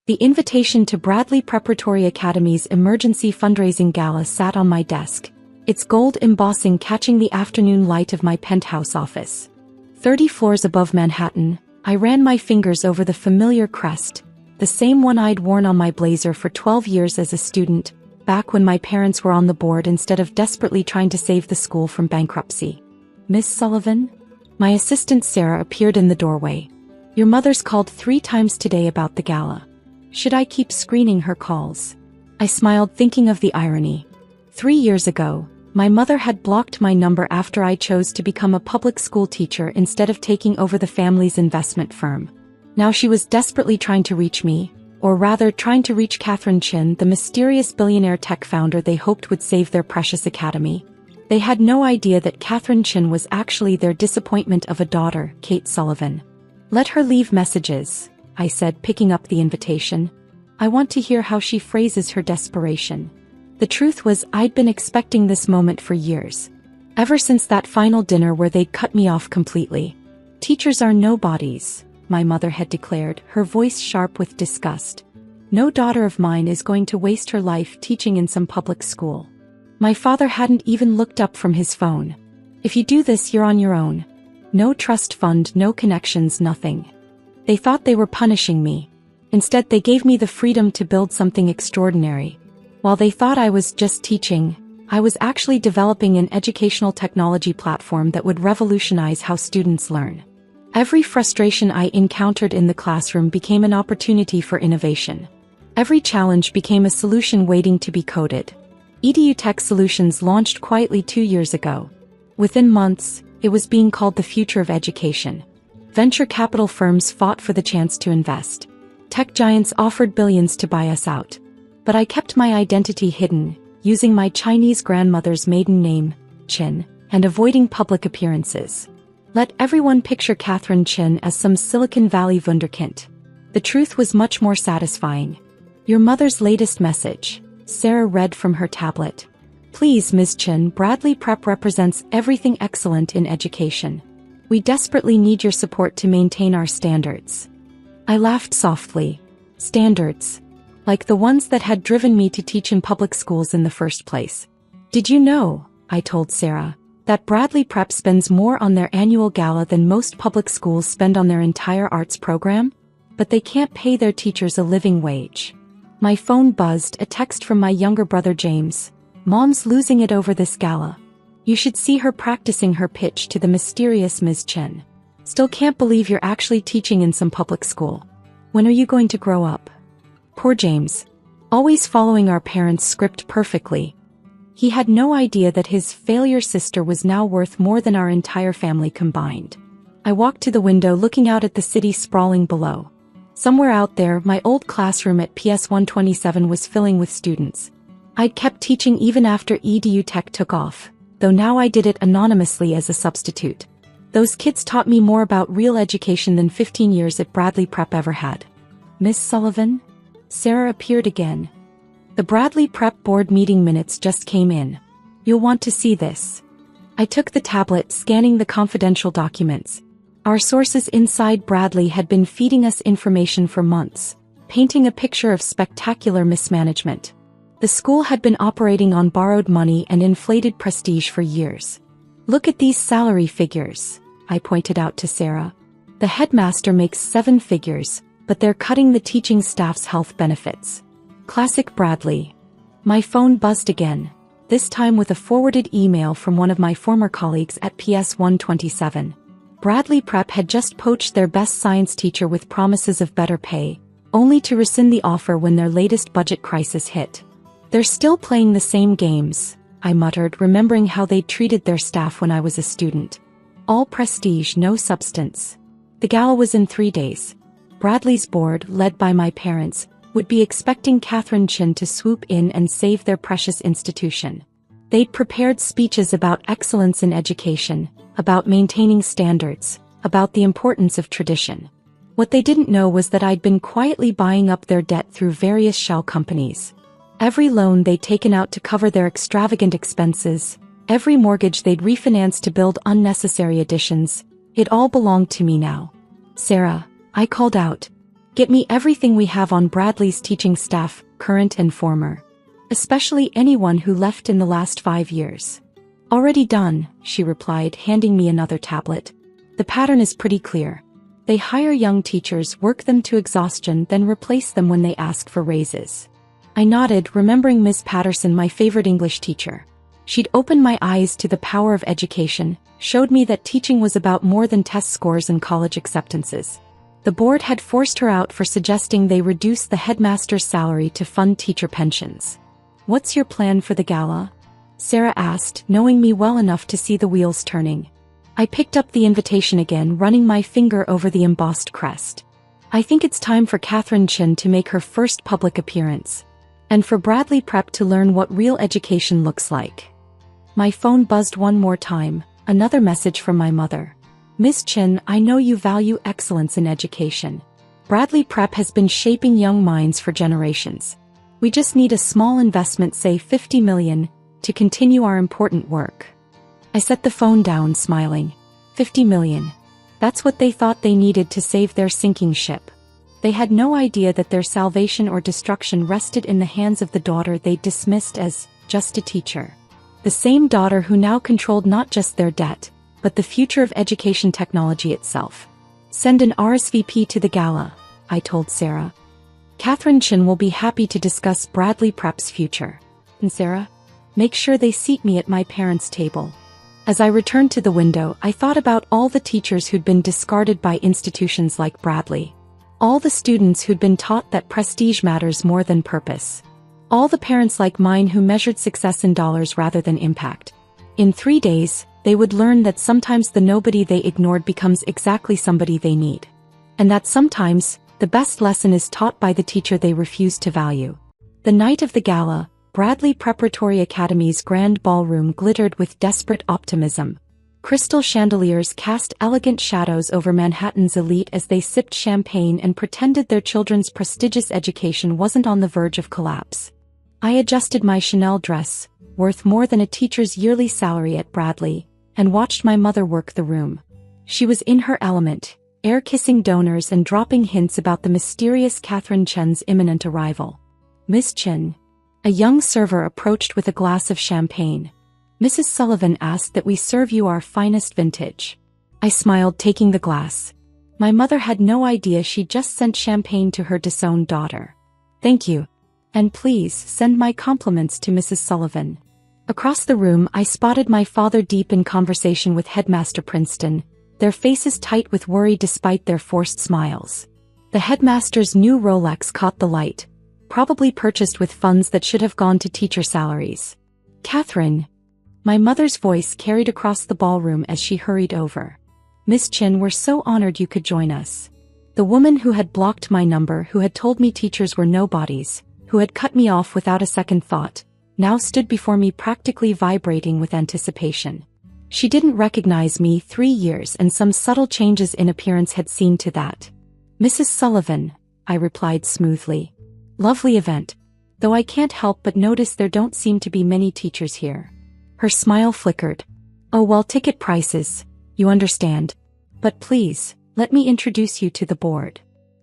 The invitation to Bradley Preparatory Academy's emergency fundraising gala sat on my desk, its gold embossing catching the afternoon light of my penthouse office. 30 floors above Manhattan, I ran my fingers over the familiar crest, the same one I'd worn on my blazer for 12 years as a student, back when my parents were on the board instead of desperately trying to save the school from bankruptcy. "Miss Sullivan?" My assistant Sarah appeared in the doorway. "Your mother's called 3 times today about the gala. Should I keep screening her calls?" I smiled, thinking of the irony. 3 years ago, my mother had blocked my number after I chose to become a public school teacher instead of taking over the family's investment firm. Now she was desperately trying to reach me, or rather trying to reach Catherine Chin, the mysterious billionaire tech founder they hoped would save their precious academy. They had no idea that Catherine Chin was actually their disappointment of a daughter, Kate Sullivan. "Let her leave messages," I said, picking up the invitation. "I want to hear how she phrases her desperation." The truth was, I'd been expecting this moment for years. Ever since that final dinner where they'd cut me off completely. "Teachers are nobodies," my mother had declared, her voice sharp with disgust. "No daughter of mine is going to waste her life teaching in some public school." My father hadn't even looked up from his phone. "If you do this, you're on your own. No trust fund, no connections, nothing." They thought they were punishing me. Instead, they gave me the freedom to build something extraordinary. While they thought I was just teaching, I was actually developing an educational technology platform that would revolutionize how students learn. Every frustration I encountered in the classroom became an opportunity for innovation. Every challenge became a solution waiting to be coded. EDU Tech Solutions launched quietly 2 years ago. Within months, it was being called the future of education. Venture capital firms fought for the chance to invest. Tech giants offered billions to buy us out. But I kept my identity hidden, using my Chinese grandmother's maiden name, Chin, and avoiding public appearances. Let everyone picture Catherine Chin as some Silicon Valley wunderkind. The truth was much more satisfying. "Your mother's latest message," Sarah read from her tablet. "Please, Ms. Chin, Bradley Prep represents everything excellent in education. We desperately need your support to maintain our standards." I laughed softly. Standards? Like the ones that had driven me to teach in public schools in the first place. "Did you know," I told Sarah, "that Bradley Prep spends more on their annual gala than most public schools spend on their entire arts program? But they can't pay their teachers a living wage." My phone buzzed, a text from my younger brother James. "Mom's losing it over this gala. You should see her practicing her pitch to the mysterious Ms. Chen. Still can't believe you're actually teaching in some public school. When are you going to grow up?" Poor James. Always following our parents' script perfectly. He had no idea that his failure sister was now worth more than our entire family combined. I walked to the window, looking out at the city sprawling below. Somewhere out there, my old classroom at PS 127 was filling with students. I'd kept teaching even after EDU Tech took off, though now I did it anonymously as a substitute. Those kids taught me more about real education than 15 years at Bradley Prep ever had. "Miss Sullivan?" Sarah appeared again. "The Bradley Prep board meeting minutes just came in. You'll want to see this." I took the tablet, scanning the confidential documents. Our sources inside Bradley had been feeding us information for months, painting a picture of spectacular mismanagement. The school had been operating on borrowed money and inflated prestige for years. "Look at these salary figures," I pointed out to Sarah. "The headmaster makes 7 figures, but they're cutting the teaching staff's health benefits." Classic Bradley. My phone buzzed again, this time with a forwarded email from one of my former colleagues at PS 127. Bradley Prep had just poached their best science teacher with promises of better pay, only to rescind the offer when their latest budget crisis hit. "They're still playing the same games," I muttered, remembering how they'd treated their staff when I was a student. All prestige, no substance. The gala was in 3 days. Bradley's board, led by my parents, would be expecting Catherine Chin to swoop in and save their precious institution. They'd prepared speeches about excellence in education, about maintaining standards, about the importance of tradition. What they didn't know was that I'd been quietly buying up their debt through various shell companies. Every loan they'd taken out to cover their extravagant expenses, every mortgage they'd refinanced to build unnecessary additions, it all belonged to me now. "Sarah," I called out. Get me everything we have on Bradley's teaching staff, current and former. Especially anyone who left in the last 5 years. Already done, she replied, handing me another tablet. The pattern is pretty clear. They hire young teachers, work them to exhaustion, then replace them when they ask for raises. I nodded, remembering Miss Patterson, my favorite English teacher. She'd opened my eyes to the power of education, showed me that teaching was about more than test scores and college acceptances. The board had forced her out for suggesting they reduce the headmaster's salary to fund teacher pensions. What's your plan for the gala? Sarah asked, knowing me well enough to see the wheels turning. I picked up the invitation again, running my finger over the embossed crest. I think it's time for Catherine Chin to make her first public appearance. And for Bradley Prep to learn what real education looks like. My phone buzzed one more time, another message from my mother. Miss Chin, I know you value excellence in education. Bradley Prep has been shaping young minds for generations. We just need a small investment, say $50 million, to continue our important work. I set the phone down, smiling. $50 million. That's what they thought they needed to save their sinking ship. They had no idea that their salvation or destruction rested in the hands of the daughter they dismissed as just a teacher. The same daughter who now controlled not just their debt, but the future of education technology itself. Send an RSVP to the gala, I told Sarah. Catherine Chin will be happy to discuss Bradley Prep's future. And Sarah? Make sure they seat me at my parents' table. As I returned to the window, I thought about all the teachers who'd been discarded by institutions like Bradley. All the students who'd been taught that prestige matters more than purpose. All the parents like mine who measured success in dollars rather than impact. In 3 days, they would learn that sometimes the nobody they ignored becomes exactly somebody they need. And that sometimes, the best lesson is taught by the teacher they refuse to value. The night of the gala, Bradley Preparatory Academy's grand ballroom glittered with desperate optimism. Crystal chandeliers cast elegant shadows over Manhattan's elite as they sipped champagne and pretended their children's prestigious education wasn't on the verge of collapse. I adjusted my Chanel dress, worth more than a teacher's yearly salary at Bradley, and watched my mother work the room. She was in her element, air-kissing donors and dropping hints about the mysterious Catherine Chen's imminent arrival. Miss Chen. A young server approached with a glass of champagne. Mrs. Sullivan asked that we serve you our finest vintage. I smiled, taking the glass. My mother had no idea she'd just sent champagne to her disowned daughter. Thank you. And please send my compliments to Mrs. Sullivan. Across the room, I spotted my father deep in conversation with Headmaster Princeton, their faces tight with worry despite their forced smiles. The headmaster's new Rolex caught the light, probably purchased with funds that should have gone to teacher salaries. Catherine. My mother's voice carried across the ballroom as she hurried over. Miss Chin, we're so honored you could join us. The woman who had blocked my number, who had told me teachers were nobodies, who had cut me off without a second thought, now stood before me practically vibrating with anticipation. She didn't recognize me 3 years, and some subtle changes in appearance had seen to that. Mrs. Sullivan, I replied smoothly. Lovely event. Though I can't help but notice there don't seem to be many teachers here. Her smile flickered. Oh well, ticket prices, you understand. But please, let me introduce you to the board.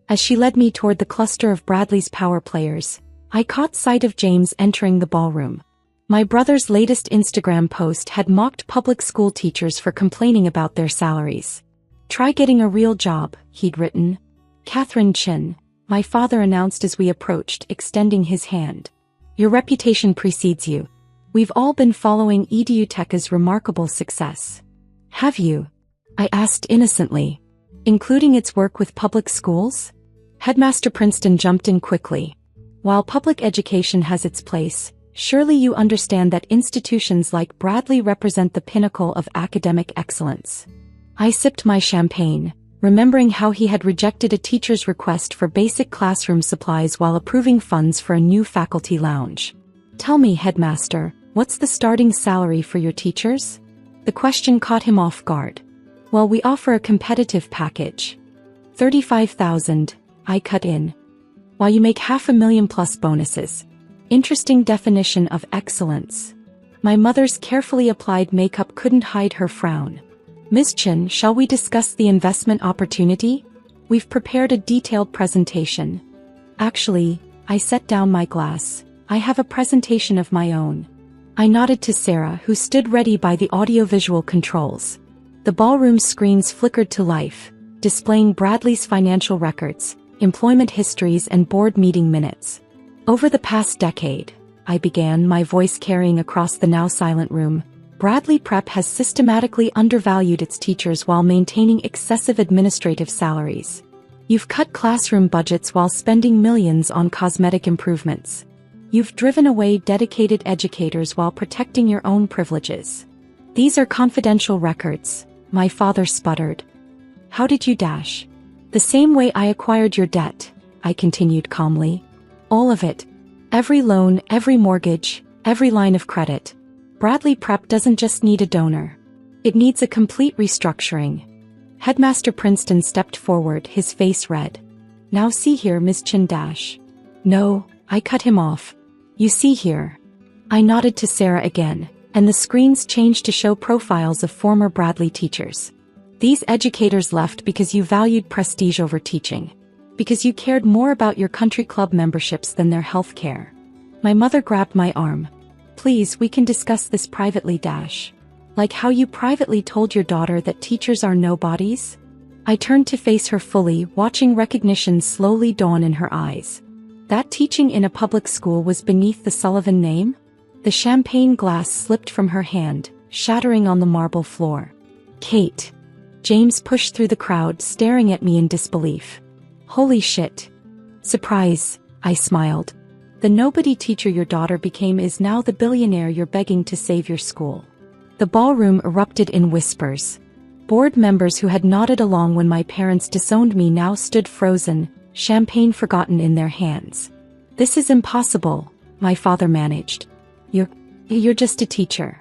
As she led me toward the cluster of Bradley's power players, I caught sight of James entering the ballroom. My brother's latest Instagram post had mocked public school teachers for complaining about their salaries. Try getting a real job, he'd written. Catherine Chin, my father announced as we approached, extending his hand. Your reputation precedes you. We've all been following EduTech's remarkable success. Have you? I asked innocently. Including its work with public schools? Headmaster Princeton jumped in quickly. While public education has its place, surely you understand that institutions like Bradley represent the pinnacle of academic excellence. I sipped my champagne, remembering how he had rejected a teacher's request for basic classroom supplies while approving funds for a new faculty lounge. Tell me, Headmaster, what's the starting salary for your teachers? The question caught him off guard. Well, we offer a competitive package. $35,000, I cut in. While you make $500,000 plus bonuses. Interesting definition of excellence. My mother's carefully applied makeup couldn't hide her frown. Miss Chin, shall we discuss the investment opportunity? We've prepared a detailed presentation. Actually, I set down my glass. I have a presentation of my own. I nodded to Sarah, who stood ready by the audiovisual controls. The ballroom screens flickered to life, displaying Bradley's financial records, employment histories, and board meeting minutes. Over the past decade, I began, my voice carrying across the now silent room, Bradley Prep has systematically undervalued its teachers while maintaining excessive administrative salaries. You've cut classroom budgets while spending millions on cosmetic improvements. You've driven away dedicated educators while protecting your own privileges. These are confidential records, my father sputtered. How did you dash? The same way I acquired your debt, I continued calmly. All of it. Every loan, every mortgage, every line of credit. Bradley Prep doesn't just need a donor. It needs a complete restructuring. Headmaster Princeton stepped forward, his face red. Now see here, Ms. Chindash. No, I cut him off. You see here. I nodded to Sarah again, and the screens changed to show profiles of former Bradley teachers. These educators left because you valued prestige over teaching. Because you cared more about your country club memberships than their health care. My mother grabbed my arm. Please, we can discuss this privately, Dash. Like how you privately told your daughter that teachers are nobodies? I turned to face her fully, watching recognition slowly dawn in her eyes. That teaching in a public school was beneath the Sullivan name? The champagne glass slipped from her hand, shattering on the marble floor. Kate. James pushed through the crowd, staring at me in disbelief. Holy shit. Surprise, I smiled. The nobody teacher your daughter became is now the billionaire you're begging to save your school. The ballroom erupted in whispers. Board members who had nodded along when my parents disowned me now stood frozen, champagne forgotten in their hands. This is impossible, my father managed. You're just a teacher.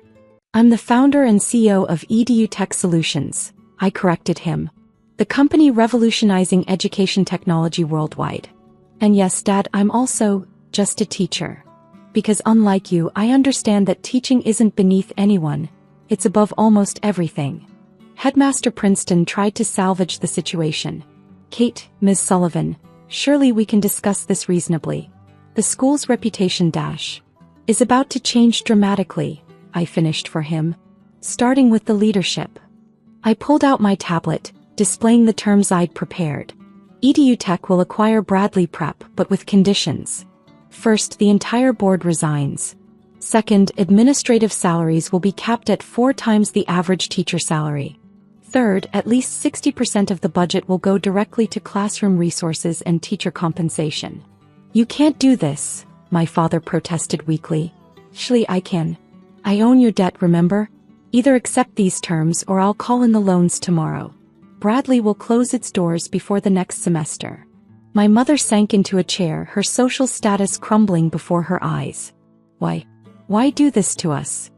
I'm the founder and CEO of EDU Tech Solutions, I corrected him. The company revolutionizing education technology worldwide. And yes, Dad, I'm also just a teacher. Because unlike you, I understand that teaching isn't beneath anyone, it's above almost everything. Headmaster Princeton tried to salvage the situation. Kate, Ms. Sullivan, surely we can discuss this reasonably. The school's reputation dash is about to change dramatically, I finished for him. Starting with the leadership. I pulled out my tablet, displaying the terms I'd prepared. EDU Tech will acquire Bradley Prep, but with conditions. First, the entire board resigns. Second, administrative salaries will be capped at 4 times the average teacher salary. Third, at least 60% of the budget will go directly to classroom resources and teacher compensation. You can't do this, my father protested weakly. Surely I can. I own your debt, remember? Either accept these terms or I'll call in the loans tomorrow. Bradley will close its doors before the next semester. My mother sank into a chair, her social status crumbling before her eyes. Why do this to us?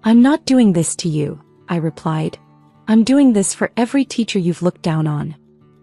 I'm not doing this to you, I replied. I'm doing this for every teacher you've looked down on.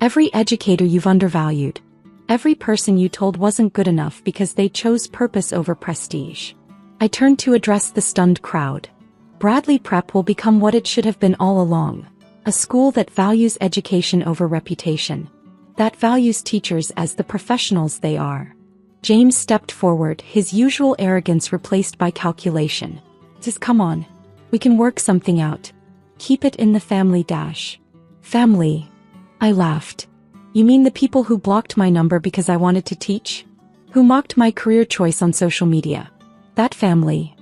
Every educator you've undervalued. Every person you told wasn't good enough because they chose purpose over prestige. I turned to address the stunned crowd. Bradley Prep will become what it should have been all along. A school that values education over reputation. That values teachers as the professionals they are. James stepped forward, his usual arrogance replaced by calculation. Just come on. We can work something out. Keep it in the family dash. Family. I laughed. You mean the people who blocked my number because I wanted to teach? Who mocked my career choice on social media? That family.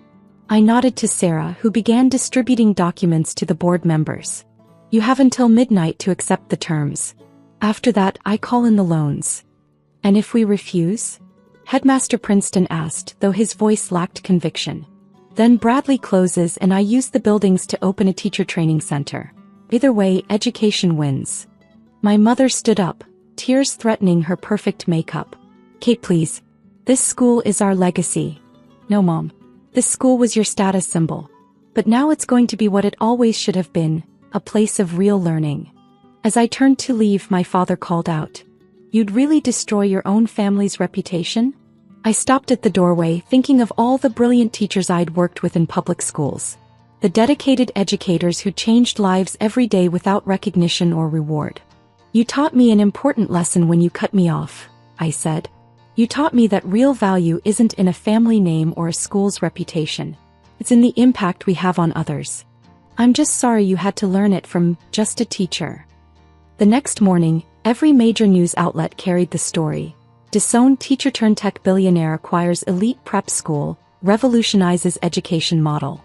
I nodded to Sarah, who began distributing documents to the board members. You have until midnight to accept the terms. After that, I call in the loans. And if we refuse? Headmaster Princeton asked, though his voice lacked conviction. Then Bradley closes and I use the buildings to open a teacher training center. Either way, education wins. My mother stood up, tears threatening her perfect makeup. Kate, please. This school is our legacy. No, Mom. This school was your status symbol. But now it's going to be what it always should have been, a place of real learning. As I turned to leave, my father called out. You'd really destroy your own family's reputation? I stopped at the doorway, thinking of all the brilliant teachers I'd worked with in public schools. The dedicated educators who changed lives every day without recognition or reward. You taught me an important lesson when you cut me off, I said. You taught me that real value isn't in a family name or a school's reputation. It's in the impact we have on others. I'm just sorry you had to learn it from just a teacher. The next morning, every major news outlet carried the story. Disowned teacher-turned-tech billionaire acquires elite prep school, revolutionizes education model.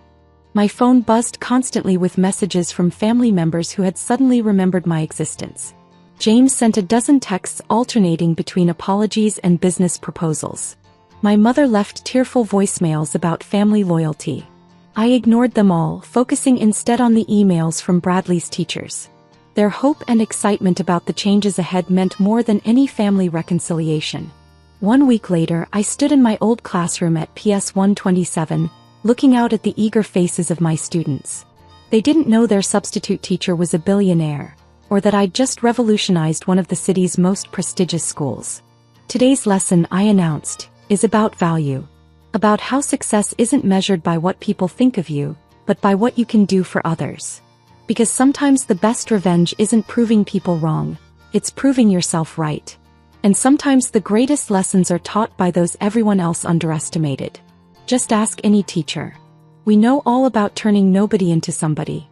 My phone buzzed constantly with messages from family members who had suddenly remembered my existence. James sent a dozen texts alternating between apologies and business proposals. My mother left tearful voicemails about family loyalty. I ignored them all, focusing instead on the emails from Bradley's teachers. Their hope and excitement about the changes ahead meant more than any family reconciliation. 1 week later, I stood in my old classroom at PS 127, looking out at the eager faces of my students. They didn't know their substitute teacher was a billionaire, or that I'd just revolutionized one of the city's most prestigious schools. Today's lesson, I announced, is about value. About how success isn't measured by what people think of you, but by what you can do for others. Because sometimes the best revenge isn't proving people wrong, it's proving yourself right. And sometimes the greatest lessons are taught by those everyone else underestimated. Just ask any teacher. We know all about turning nobody into somebody.